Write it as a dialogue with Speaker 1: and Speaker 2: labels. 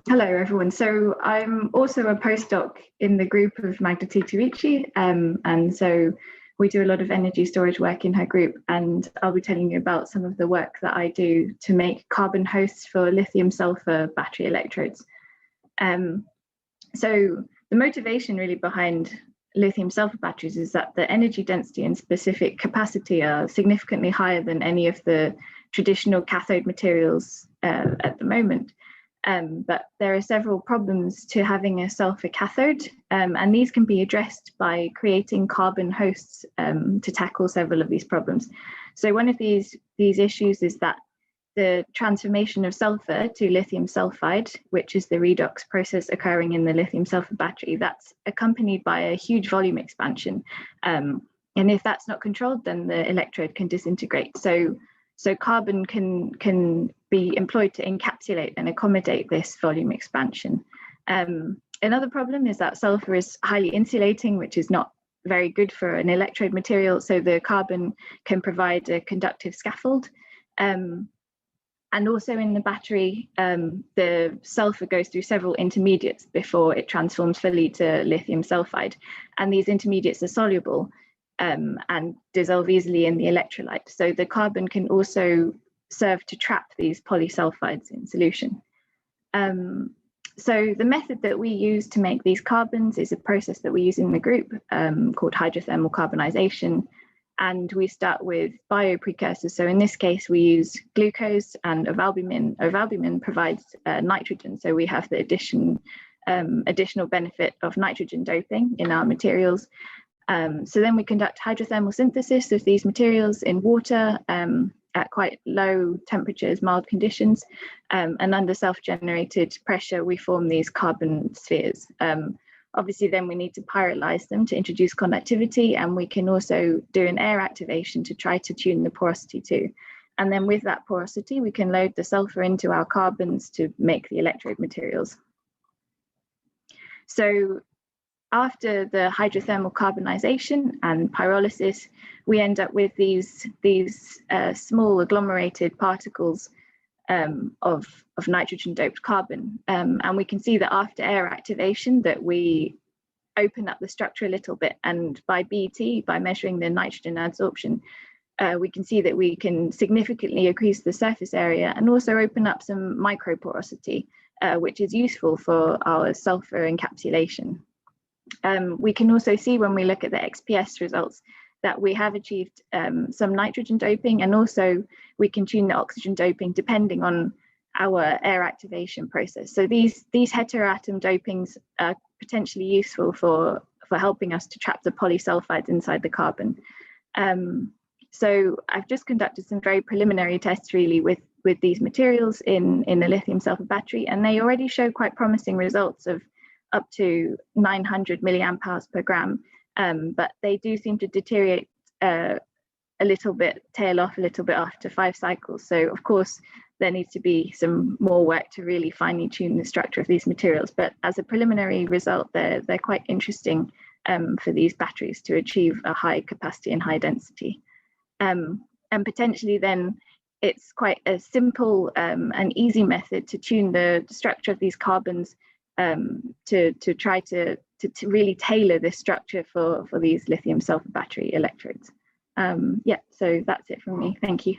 Speaker 1: Hello, everyone. So I'm also a postdoc in the group of Magda Tituici, and so we do a lot of energy storage work in her group, and I'll be telling you about some of the work that I do to make carbon hosts for lithium-sulfur battery electrodes. So the motivation really behind lithium-sulfur batteries is that the energy density and specific capacity are significantly higher than any of the traditional cathode materials at the moment. But there are several problems to having a sulfur cathode, and these can be addressed by creating carbon hosts to tackle several of these problems. So one of these issues is that the transformation of sulfur to lithium sulfide, which is the redox process occurring in the lithium sulfur battery, that's accompanied by a huge volume expansion. And if that's not controlled, then the electrode can disintegrate. So carbon can be employed to encapsulate and accommodate this volume expansion. Another problem is that sulfur is highly insulating, which is not very good for an electrode material. So the carbon can provide a conductive scaffold. And also in the battery, the sulfur goes through several intermediates before it transforms fully to lithium sulfide. And these intermediates are soluble and dissolve easily in the electrolyte. So the carbon can also serve to trap these polysulfides in solution. So the method that we use to make these carbons is a process that we use in the group called hydrothermal carbonization. And we start with bioprecursors. So in this case, we use glucose and ovalbumin. Ovalbumin provides nitrogen. So we have the additional benefit of nitrogen doping in our materials. So then we conduct hydrothermal synthesis of these materials in water at quite low temperatures, mild conditions, and under self-generated pressure, we form these carbon spheres. Obviously, then we need to pyrolyze them to introduce conductivity, and we can also do an air activation to try to tune the porosity too. And then with that porosity, we can load the sulfur into our carbons to make the electrode materials. So after the hydrothermal carbonization and pyrolysis, we end up with these small agglomerated particles of nitrogen-doped carbon. And we can see that after air activation that we open up the structure a little bit. And by BT, by measuring the nitrogen adsorption, we can see that we can significantly increase the surface area and also open up some microporosity, which is useful for our sulfur encapsulation. We can also see when we look at the XPS results that we have achieved some nitrogen doping, and also we can tune the oxygen doping depending on our air activation process. So these heteroatom dopings are potentially useful for helping us to trap the polysulfides inside the carbon. So I've just conducted some very preliminary tests really with these materials in the lithium sulfur battery, and they already show quite promising results of up to 900 milliamp hours per gram. But they do seem to deteriorate a little bit, tail off a little bit after 5 cycles. So of course, there needs to be some more work to really finely tune the structure of these materials. But as a preliminary result, they're quite interesting for these batteries to achieve a high capacity and high density. And potentially then it's quite a simple and easy method to tune the structure of these carbons to try to really tailor this structure for these lithium sulfur battery electrodes. Yeah, so that's it from me. Thank you.